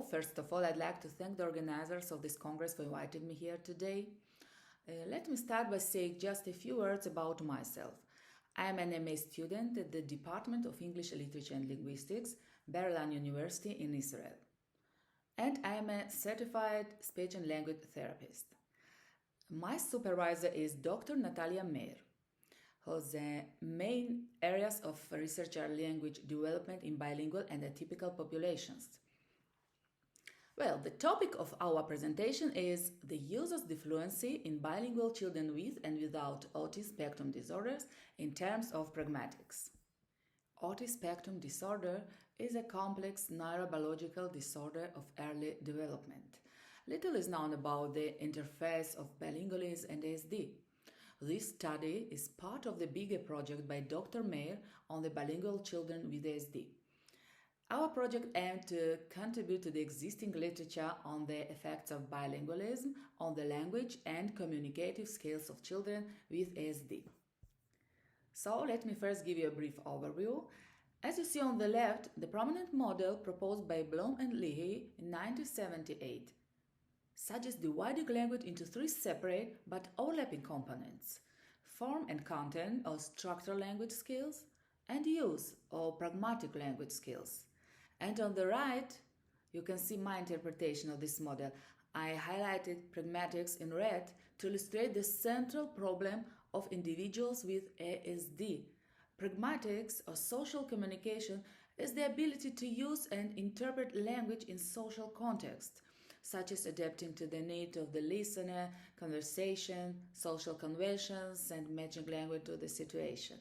first of all, I'd like to thank the organizers of this Congress for inviting me here today. Let me start by saying just a few words about myself. I am an MA student at the Department of English Literature and Linguistics, Bar-Ilan University in Israel. And I am a certified speech and language therapist. My supervisor is Dr. Natalia Meir, whose main areas of research are language development in bilingual and atypical populations. Well, the topic of our presentation is the use of defluency in bilingual children with and without autism spectrum disorders in terms of pragmatics. Autism spectrum disorder is a complex neurobiological disorder of early development. Little is known about the interface of bilingualism and ASD. This study is part of the bigger project by Dr. Meir on the bilingual children with ASD. Our project aimed to contribute to the existing literature on the effects of bilingualism on the language and communicative skills of children with ASD. So let me first give you a brief overview. As you see on the left, the prominent model proposed by Bloom and Leahy in 1978 suggests dividing language into three separate but overlapping components: form and content or structural language skills, and use or pragmatic language skills. And on the right, you can see my interpretation of this model. I highlighted pragmatics in red to illustrate the central problem of individuals with ASD. Pragmatics, or social communication, is the ability to use and interpret language in social context, such as adapting to the need of the listener, conversation, social conventions, and matching language to the situation.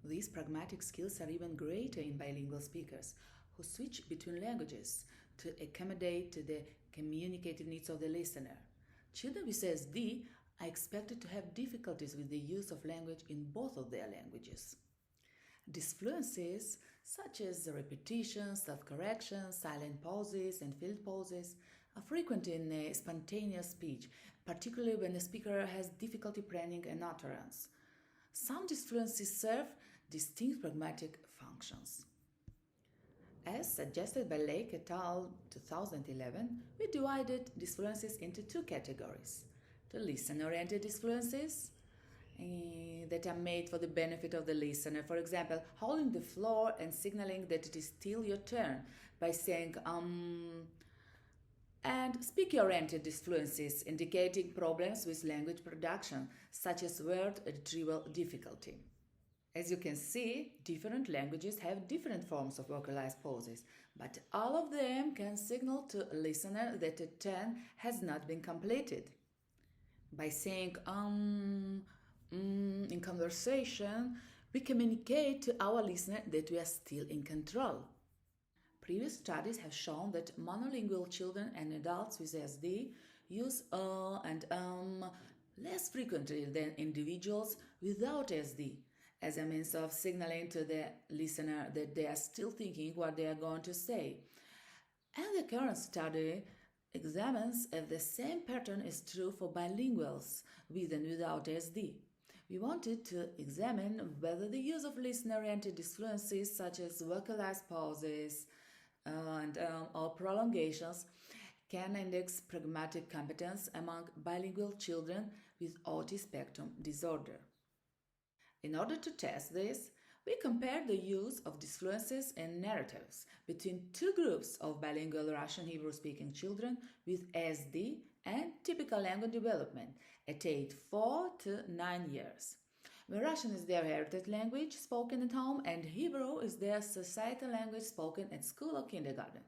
These pragmatic skills are even greater in bilingual speakers, who switch between languages to accommodate to the communicative needs of the listener. Children with ASD are expected to have difficulties with the use of language in both of their languages. Disfluencies, such as repetition, self-correction, silent pauses, and field pauses, are frequent in spontaneous speech, particularly when the speaker has difficulty planning an utterance. Some disfluencies serve distinct pragmatic functions. As suggested by Lake et al. 2011, we divided disfluencies into two categories: the listener-oriented disfluencies that are made for the benefit of the listener, for example, holding the floor and signaling that it is still your turn by saying and speaker-oriented disfluencies indicating problems with language production, such as word retrieval difficulty. As you can see, different languages have different forms of vocalized pauses, but all of them can signal to a listener that a turn has not been completed. By saying in conversation, we communicate to our listener that we are still in control. Previous studies have shown that monolingual children and adults with ASD use and less frequently than individuals without ASD, as a means of signaling to the listener that they are still thinking what they are going to say. And the current study examines if the same pattern is true for bilinguals with and without ASD. We wanted to examine whether the use of listener-oriented disfluencies such as vocalized pauses or prolongations can index pragmatic competence among bilingual children with autism spectrum disorder. In order to test this, we compared the use of disfluencies and narratives between two groups of bilingual Russian Hebrew-speaking children with ASD and typical language development at age 4 to 9 years. When Russian is their heritage language spoken at home and Hebrew is their societal language spoken at school or kindergarten.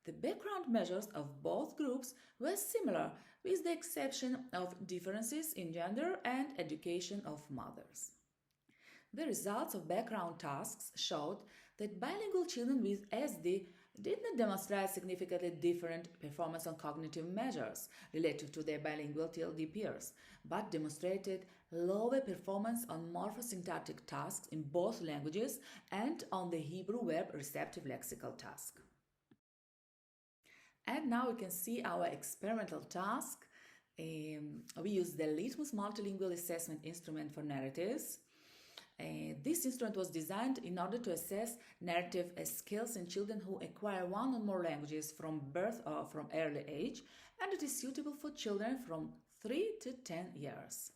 The background measures of both groups were similar, with the exception of differences in gender and education of mothers. The results of background tasks showed that bilingual children with ASD did not demonstrate significantly different performance on cognitive measures related to their bilingual TLD peers, but demonstrated lower performance on morphosyntactic tasks in both languages and on the Hebrew verb receptive lexical task. And now we can see our experimental task. We use the Litmus multilingual assessment instrument for narratives. This instrument was designed in order to assess narrative skills in children who acquire one or more languages from birth or from early age, and it is suitable for children from 3 to 10 years.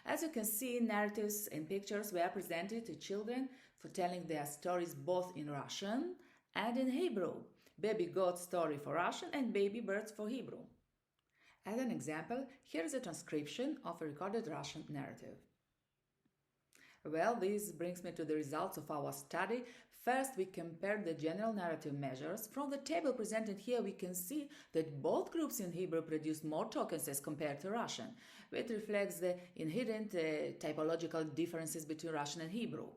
As you can see, narratives and pictures were presented to children for telling their stories both in Russian and in Hebrew. Baby goat story for Russian and baby birds for Hebrew. As an example, here is a transcription of a recorded Russian narrative. Well, this brings me to the results of our study. First, we compared the general narrative measures. From the table presented here, we can see that both groups in Hebrew produced more tokens as compared to Russian, which reflects the inherent typological differences between Russian and Hebrew.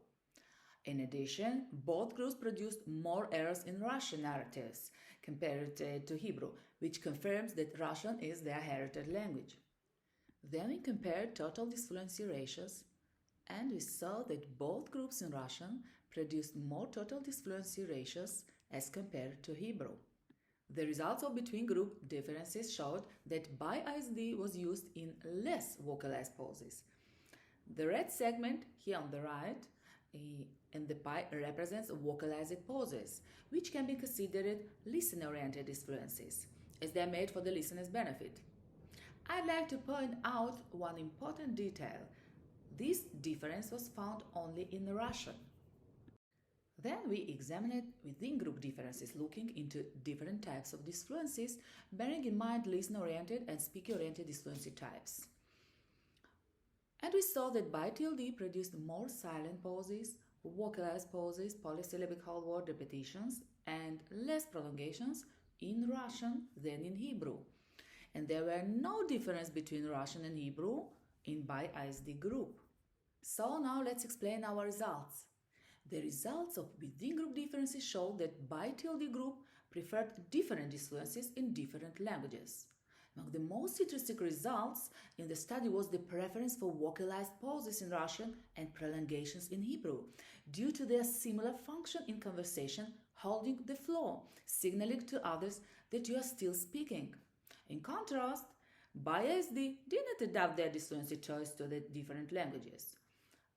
In addition, both groups produced more errors in Russian narratives compared to Hebrew, which confirms that Russian is their heritage language. Then we compared total disfluency ratios, and we saw that both groups in Russian produced more total disfluency ratios as compared to Hebrew. The results of between-group differences showed that BiISD was used in less vocalized pauses. The red segment here on the right and the pie represents vocalized pauses, which can be considered listener-oriented disfluencies, as they are made for the listener's benefit. I'd like to point out one important detail. This difference was found only in Russian. Then we examined within-group differences, looking into different types of disfluencies, bearing in mind listener-oriented and speaker-oriented disfluency types. And we saw that BiTLD produced more silent pauses, vocalized pauses, polysyllabic whole word repetitions, and less prolongations in Russian than in Hebrew. And there were no difference between Russian and Hebrew in BiISD group. So now let's explain our results. The results of within-group differences show that BiTLD group preferred different disfluencies in different languages. Among the most interesting results in the study was the preference for vocalized pauses in Russian and prolongations in Hebrew, due to their similar function in conversation, holding the flow, signaling to others that you are still speaking. In contrast, BiISD did not adapt their disfluency choice to the different languages.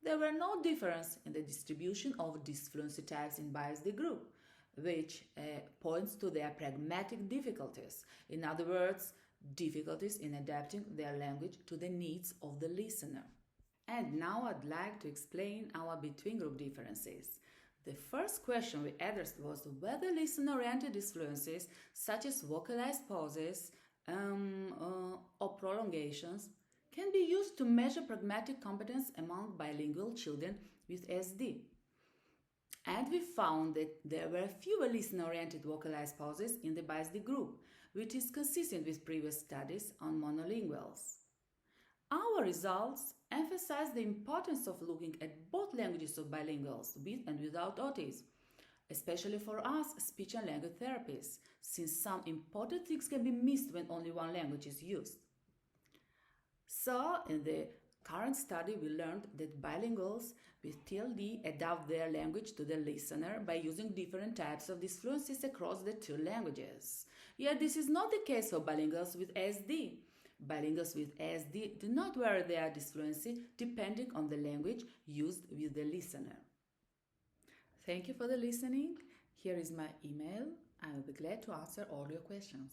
There were no difference in the distribution of disfluency types in BiISD group, which points to their pragmatic difficulties. In other words, difficulties in adapting their language to the needs of the listener. And now I'd like to explain our between-group differences. The first question we addressed was whether listener-oriented disfluencies, such as vocalized pauses or prolongations, can be used to measure pragmatic competence among bilingual children with SD. And we found that there were fewer listener-oriented vocalized pauses in the BiISD group, which is consistent with previous studies on monolinguals. Our results emphasize the importance of looking at both languages of bilinguals, with and without autism, especially for us speech and language therapists, since some important things can be missed when only one language is used. So, in the current study, we learned that bilinguals with TLD adapt their language to the listener by using different types of disfluencies across the two languages. Yet this is not the case for bilinguals with SD. Bilinguals with SD do not vary their disfluency depending on the language used with the listener. Thank you for the listening. Here is my email. I will be glad to answer all your questions.